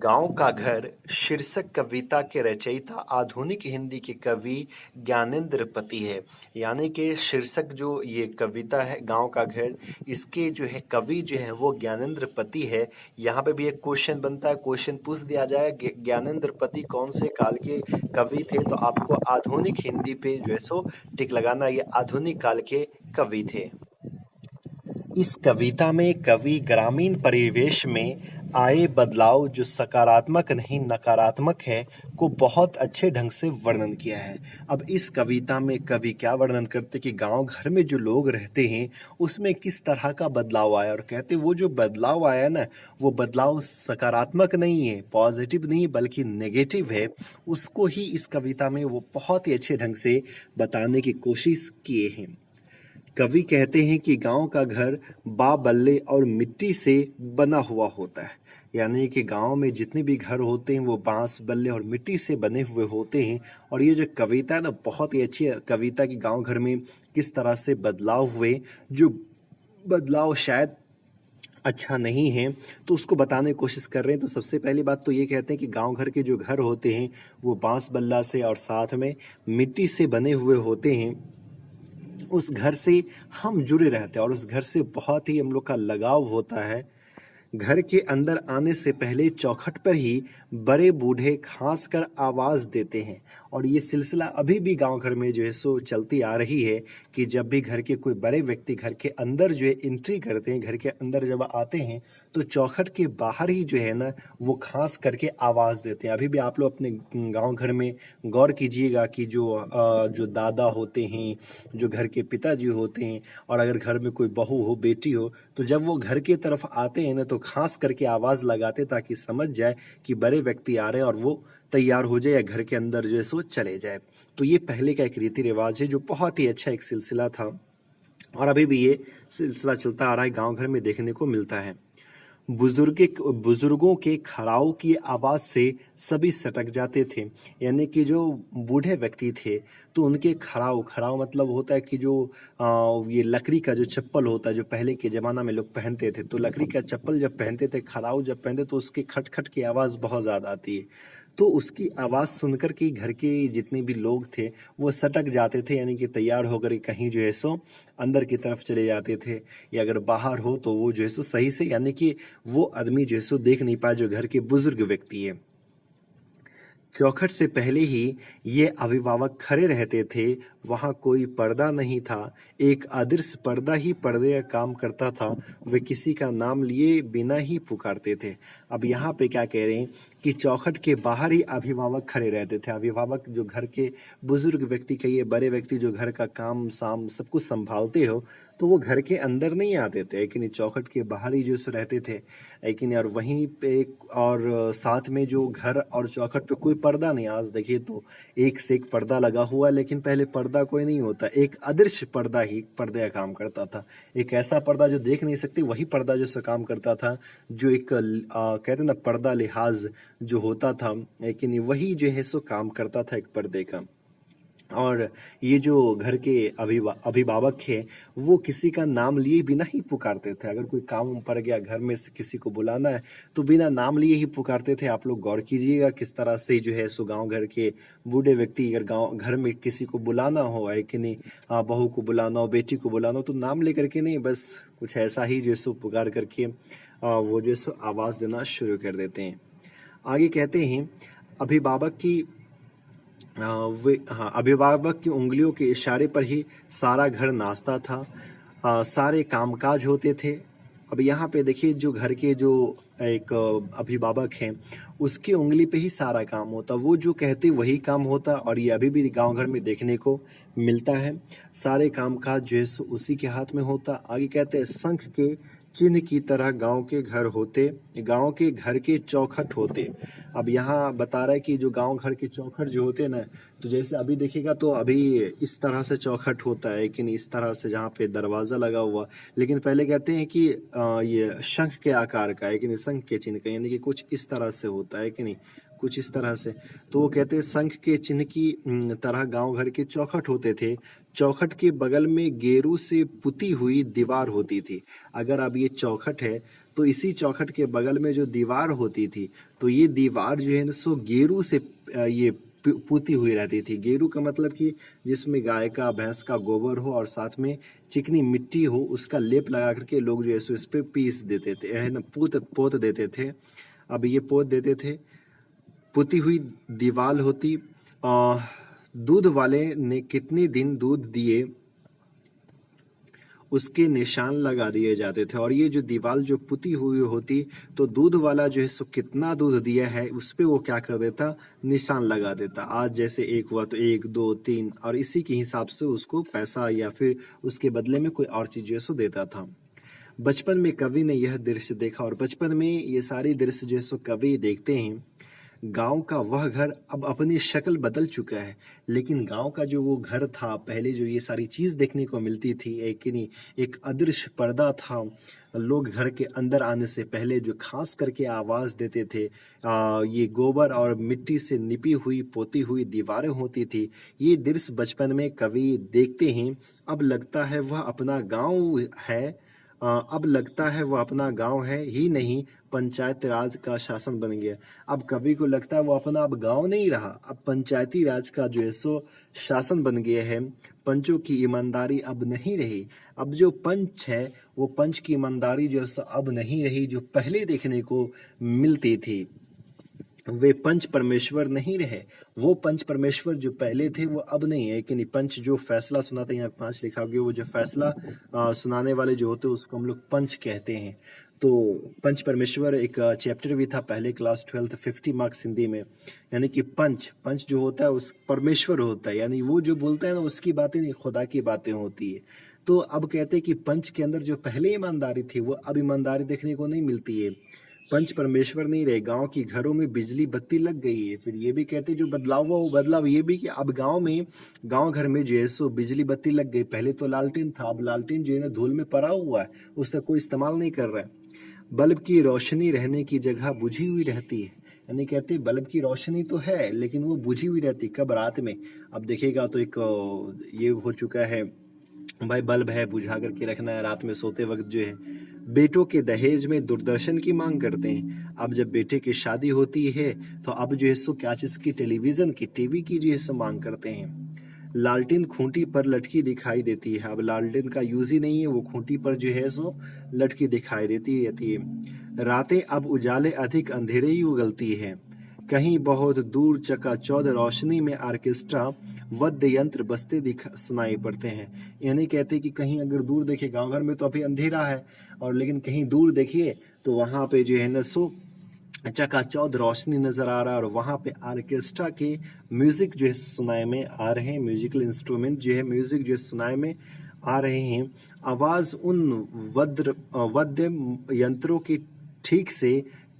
गांव का घर शीर्षक कविता के रचयिता आधुनिक हिंदी के कवि ज्ञानेंद्र पति है। यानी कि शीर्षक जो ये कविता है गांव का घर, इसके जो है कवि जो है वो ज्ञानेंद्र पति है। यहाँ पे भी एक क्वेश्चन बनता है, क्वेश्चन पूछ दिया जाए ज्ञानेंद्र पति कौन से काल के कवि थे, तो आपको आधुनिक हिंदी पे जो है सो टिक लगाना, ये आधुनिक काल के कवि थे। इस कविता में कवि ग्रामीण परिवेश में आए बदलाव जो सकारात्मक नहीं नकारात्मक है को बहुत अच्छे ढंग से वर्णन किया है। अब इस कविता में कवि क्या वर्णन करते कि गांव घर में जो लोग रहते हैं उसमें किस तरह का बदलाव आया, और कहते वो जो बदलाव आया ना, वो बदलाव सकारात्मक नहीं है, पॉजिटिव नहीं बल्कि नेगेटिव है। उसको ही इस कविता में वो बहुत ही अच्छे ढंग से बताने की कोशिश किए हैं। कवि कहते हैं कि गांव का घर बाबल्ले और मिट्टी से बना हुआ होता है। यानी कि गांव में जितने भी घर होते हैं वो बांस बल्ले और मिट्टी से बने हुए होते हैं। और ये जो कविता है ना, बहुत ही अच्छी कविता कि गांव घर में किस तरह से बदलाव हुए, जो बदलाव शायद अच्छा नहीं है, तो उसको बताने की कोशिश कर रहे हैं। तो सबसे पहली बात तो ये कहते हैं कि गांव घर के जो घर होते हैं वो बांस बल्ला से और साथ में मिट्टी से बने हुए होते हैं। उस घर से हम जुड़े रहते हैं और उस घर से बहुत ही हम लोग का लगाव होता है। घर के अंदर आने से पहले चौखट पर ही बड़े बूढ़े खास कर आवाज देते हैं। और ये सिलसिला अभी भी गांव घर में जो है सो चलती आ रही है कि जब भी घर के कोई बड़े व्यक्ति घर के अंदर जो है एंट्री करते हैं, घर के अंदर जब आते हैं तो चौखट के बाहर ही जो है ना वो खास करके आवाज देते हैं। अभी भी आप लोग अपने गांव घर में गौर कीजिएगा कि जो दादा होते हैं, जो घर के पिताजी होते हैं, और अगर घर में कोई बहू हो बेटी हो, तो जब वो घर की तरफ आते हैं ना तो खास करके आवाज लगाते ताकि समझ जाए कि बड़े व्यक्ति आ रहे हैं और वो तैयार हो जाए या घर के अंदर जो है सो चले जाए। तो ये पहले का एक रीति रिवाज है जो बहुत ही अच्छा एक सिलसिला था, और अभी भी ये सिलसिला चलता आ रहा है, गांव घर में देखने को मिलता है। बुजुर्गों के खड़ाऊ की आवाज से सभी सटक जाते थे। यानी कि जो बूढ़े व्यक्ति थे तो उनके खड़ाऊ खड़ाऊ मतलब होता है कि जो ये लकड़ी का जो चप्पल होता है जो पहले के जमाना में लोग पहनते थे, तो लकड़ी का चप्पल जब पहनते थे, खड़ाऊ जब पहनते तो उसकी खट खट की आवाज बहुत ज्यादा आती है। तो उसकी आवाज सुनकर के घर के जितने भी लोग थे वो सटक जाते थे, यानी कि तैयार होकर कहीं जो है सो अंदर की तरफ चले जाते थे, या अगर बाहर हो तो वो जो है सो सही से, यानी कि वो आदमी जो है सो देख नहीं पाए जो घर के बुजुर्ग व्यक्ति है। चौखट से पहले ही ये अभिभावक खड़े रहते थे। वहां कोई पर्दा नहीं था, एक अदृश्य पर्दा ही पर्दे का काम करता था। वे किसी का नाम लिए बिना ही पुकारते थे। अब यहाँ पे क्या कह रहे हैं कि चौखट के बाहर ही अभिभावक खड़े रहते थे। अभिभावक जो घर के बुजुर्ग व्यक्ति कहिए, बड़े व्यक्ति जो घर का काम साम सब कुछ संभालते हो, तो वो घर के अंदर नहीं आते थे, लेकिन चौखट के बाहर ही जो रहते थे। लेकिन और वहीं पे और साथ में जो घर और चौखट पे कोई पर्दा नहीं। आज देखिए तो एक से एक पर्दा लगा हुआ है, लेकिन पहले पर्दा कोई नहीं होता, एक अदृश्य पर्दा ही पर्दे का काम करता था। एक ऐसा पर्दा जो देख नहीं सकते, वही पर्दा जो काम करता था, जो एक कहते ना पर्दा लिहाज जो होता था, लेकिन वही जो है सो काम करता था एक पर्दे का। और ये जो घर के अभिभावक है वो किसी का नाम लिए बिना ही पुकारते थे। अगर कोई काम पड़ गया, घर में से किसी को बुलाना है, तो बिना नाम लिए ही पुकारते थे। आप लोग गौर कीजिएगा किस तरह से जो है सो गांव घर के बूढ़े व्यक्ति अगर गांव घर में किसी को बुलाना हो, है कि नहीं, बहू को बुलाना हो, बेटी को बुलाना हो, तो नाम लेकर के नहीं, बस कुछ ऐसा ही जो है सो पुकार करके वो जो है सो आवाज देना शुरू कर देते हैं। आगे कहते हैं अभिभावक की अभिभावक की उंगलियों के इशारे पर ही सारा घर नाचता था, सारे कामकाज होते थे। अब यहाँ पे देखिए जो घर के जो एक अभिभावक हैं उसकी उंगली पे ही सारा काम होता, वो जो कहते वही काम होता, और ये अभी भी गांव घर में देखने को मिलता है। सारे कामकाज जो है उसी के हाथ में होता। आगे कहते हैं शंख के चिन्ह की तरह गांव के घर होते, गांव के घर के चौखट होते। अब यहाँ बता रहा है कि जो गांव घर के चौखट जो होते हैं ना, तो जैसे अभी देखिएगा तो अभी इस तरह से चौखट होता है, लेकिन इस तरह से जहाँ पे दरवाजा लगा हुआ, लेकिन पहले कहते हैं कि ये शंख के आकार का है कि नहीं, शंख के चिन्ह का, यानी कि कुछ इस तरह से होता है कि नहीं, कुछ इस तरह से। तो वो कहते हैं शंख के चिन्ह की तरह गांव घर के चौखट होते थे। चौखट के बगल में गेरू से पुती हुई दीवार होती थी। अगर अब ये चौखट है तो इसी चौखट के बगल में जो दीवार होती थी, तो ये दीवार जो है ना सो गेरू से ये पुती हुई रहती थी। गेरू का मतलब कि जिसमें गाय का भैंस का गोबर हो और साथ में चिकनी मिट्टी हो, उसका लेप लगा करके लोग जो है सो इस पे पीस देते थे, है ना, पोत देते थे। अब ये पोत देते थे, पुती हुई दीवार होती। दूध वाले ने कितने दिन दूध दिए उसके निशान लगा दिए जाते थे। और ये जो दीवार जो पुती हुई होती, तो दूध वाला जो है सो कितना दूध दिया है उस पे वो क्या कर देता, निशान लगा देता। आज जैसे एक हुआ तो 1 2 3, और इसी के हिसाब से उसको पैसा या फिर उसके बदले में कोई और चीज जो है सो देता था। बचपन में कवि ने यह दृश्य देखा, और बचपन में ये सारी दृश्य जो है सो कवि देखते हैं। गांव का वह घर अब अपनी शक्ल बदल चुका है, लेकिन गांव का जो वो घर था पहले, जो ये सारी चीज देखने को मिलती थी, एक नहीं एक अदृश्य पर्दा था। लोग घर के अंदर आने से पहले जो खास करके आवाज देते थे, ये गोबर और मिट्टी से निपी हुई पोती हुई दीवारें होती थी। ये दृश्य बचपन में कवि देखते हैं। अब लगता है वह अपना गांव है। अब लगता है वो अपना गांव है ही नहीं, पंचायती राज का शासन बन गया। अब कवि को लगता है वो अपना अब गांव नहीं रहा, अब पंचायती राज का जो है सो शासन बन गया है। पंचों की ईमानदारी अब नहीं रही। अब जो पंच है वो पंच की ईमानदारी जो है सो अब नहीं रही, जो पहले देखने को मिलती थी। वे पंच परमेश्वर नहीं रहे। वो पंच परमेश्वर जो पहले थे वो अब नहीं है। कि पंच जो फैसला सुनाते हैं, यहाँ 5 लिखा गया, वो जो फैसला सुनाने वाले जो होते हैं उसको हम लोग पंच कहते हैं। तो पंच परमेश्वर एक चैप्टर भी था पहले क्लास 12th 50 मार्क्स हिंदी में। यानी कि पंच पंच जो होता है उस परमेश्वर होता है, यानी वो जो बोलता है ना उसकी बातें नहीं, खुदा की बातें होती है। तो अब कहते हैं कि पंच के अंदर जो पहले ईमानदारी थी वो अब ईमानदारी देखने को नहीं मिलती है। पंच परमेश्वर नहीं रहे, गांव की घरों में बिजली बत्ती लग गई है। फिर ये भी कहते जो बदलाव हुआ वो बदलाव ये भी कि अब गांव घर में जो है सो बिजली बत्ती लग गई। पहले तो लालटेन था, अब लालटेन जो है ना धूल में पड़ा हुआ है, उसका कोई इस्तेमाल नहीं कर रहा है। बल्ब की रोशनी रहने की जगह बुझी हुई रहती है। यानी कहते बल्ब की रोशनी तो है लेकिन वो बुझी हुई रहती, कब, रात में। अब देखिएगा तो एक ये हो चुका है भाई, बल्ब है बुझा करके रखना है, रात में सोते वक्त जो है। बेटों के दहेज में दूरदर्शन की मांग करते हैं। अब जब बेटे की शादी होती है तो अब जो है सो क्या चीज की, टेलीविजन की, टीवी की जो है सो मांग करते हैं। लालटेन खूंटी पर लटकी दिखाई देती है। अब लालटेन का यूज ही नहीं है, वो खूंटी पर जो है सो लटकी दिखाई देती रहती है। रातें अब उजाले अधिक अंधेरे ही उगलती है। कहीं बहुत दूर चकाचौंध रोशनी में ऑर्केस्ट्रा वाद्य यंत्र बजते सुनाई पड़ते हैं। यानी कहते कि कहीं अगर दूर देखिए, गांव घर में तो अभी अंधेरा है, और लेकिन कहीं दूर देखिए तो वहां पे जो है ना सो चकाचौंध रोशनी नजर आ रहा है, और वहां पे ऑर्केस्ट्रा के म्यूजिक जो है सुनाई में आ रहे हैं। म्यूजिकल इंस्ट्रूमेंट जो है, म्यूजिक जो है सुनाई में आ रहे हैं। आवाज उन वाद्य यंत्रों की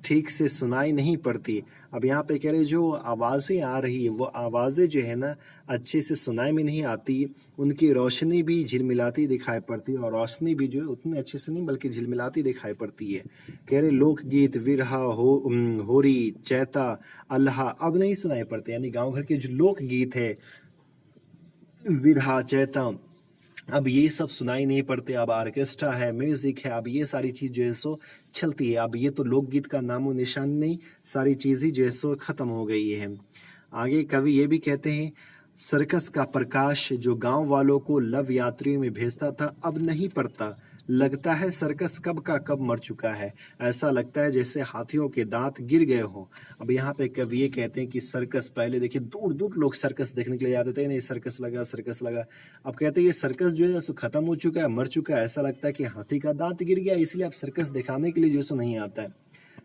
ठीक से सुनाई नहीं पड़ती। अब यहाँ पे कह रहे जो आवाजें आ रही है वो आवाजें जो है ना अच्छे से सुनाई में नहीं आती। उनकी रोशनी भी झिलमिलाती दिखाई पड़ती है, और रोशनी भी जो है उतनी अच्छे से नहीं बल्कि झिलमिलाती दिखाई पड़ती है। कह रहे लोकगीत विरहा होरी चैता अल्लाह अब नहीं सुनाई पड़ते। यानी गांव घर के जो लोकगीत है, विरहा चैता, अब ये सब सुनाई नहीं पड़ते। अब ऑर्केस्ट्रा है, म्यूजिक है, अब ये सारी चीज जो है सो चलती है। अब ये तो लोकगीत का नामो निशान नहीं, सारी चीज ही जो है सो खत्म हो गई है। आगे कवि ये भी कहते हैं, सर्कस का प्रकाश जो गांव वालों को लव यात्रियों में भेजता था अब नहीं पड़ता। लगता है सर्कस कब का कब मर चुका है। ऐसा लगता है जैसे हाथियों के दांत गिर गए हो। अब यहाँ पे कवि ये कहते हैं कि सर्कस, पहले देखिए दूर दूर लोग सर्कस देखने के लिए जाते थे, नहीं सर्कस लगा सर्कस लगा। अब कहते हैं ये सर्कस जो है सो खत्म हो चुका है, मर चुका है। ऐसा लगता है कि हाथी का दांत गिर गया, इसलिए अब सर्कस दिखाने के लिए जो सो नहीं आता है।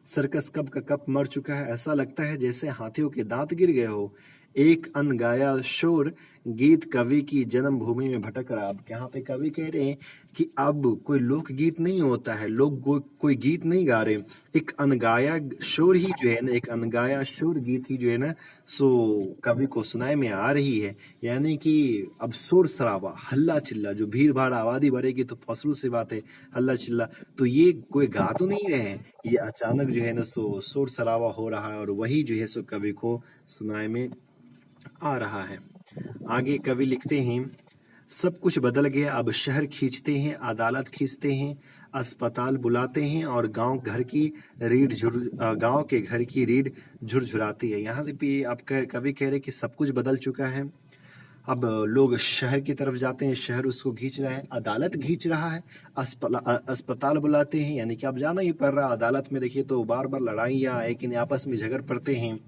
सर्कस कब का कब मर चुका है, ऐसा लगता है जैसे हाथियों के दांत गिर गए हो। एक अनगाया शोर गीत कवि की जन्मभूमि में भटक रहा। अब यहाँ पे कवि कह रहे हैं कि अब कोई लोकगीत नहीं होता है, लोग कोई गीत नहीं गा रहे, एक अनगाया शोर ही जो है ना, एक अनगाया शोर गीत ही जो है ना सो कवि को सुनाई में आ रही है। यानी कि अब शोर शराबा, हल्ला चिल्ला, जो भीड़ भाड़ आबादी बढ़ेगी तो फसलों से बात है, हल्ला चिल्ला, तो ये कोई गा तो नहीं रहे हैं, ये अचानक जो है ना सो शोर शराबा हो रहा है और वही जो है सो कवि को सुनाई में आ रहा है। आगे कवि लिखते हैं, सब कुछ बदल गया, अब शहर खींचते हैं, अदालत खींचते हैं, अस्पताल बुलाते हैं और गांव के घर की रीढ़ झुरझुराती है। यहाँ पे आप कवि कह रहे कि सब कुछ बदल चुका है, अब लोग शहर की तरफ जाते हैं, शहर उसको खींच रहा है, अदालत खींच रहा है, अस्पताल बुलाते हैं, यानी कि अब जाना ही पड़ रहा है अदालत में। देखिए तो बार बार लड़ाइयाँ है कि नहीं, आपस में झगड़ पड़ते हैं,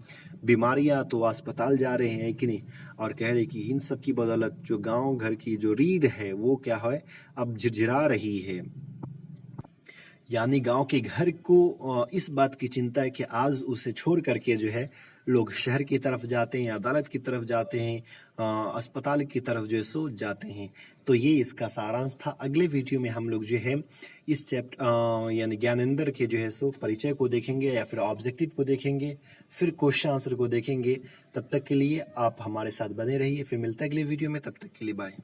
बीमारियां, तो अस्पताल जा रहे हैं कि नहीं, और कह रहे कि इन सब की बदौलत जो गांव घर की जो रीढ़ है वो क्या है, अब झिरझिरा रही है। यानी गांव के घर को इस बात की चिंता है कि आज उसे छोड़ करके जो है लोग शहर की तरफ जाते हैं, अदालत की तरफ जाते हैं, अस्पताल की तरफ जो है सो जाते हैं। तो ये इसका सारांश था। अगले वीडियो में हम लोग जो है इस चैप्टर यानी ज्ञानेंद्र के जो है सो परिचय को देखेंगे या फिर ऑब्जेक्टिव को देखेंगे, फिर क्वेश्चन आंसर को देखेंगे। तब तक के लिए आप हमारे साथ बने रहिए, फिर मिलते हैं अगले वीडियो में, तब तक के लिए बाय।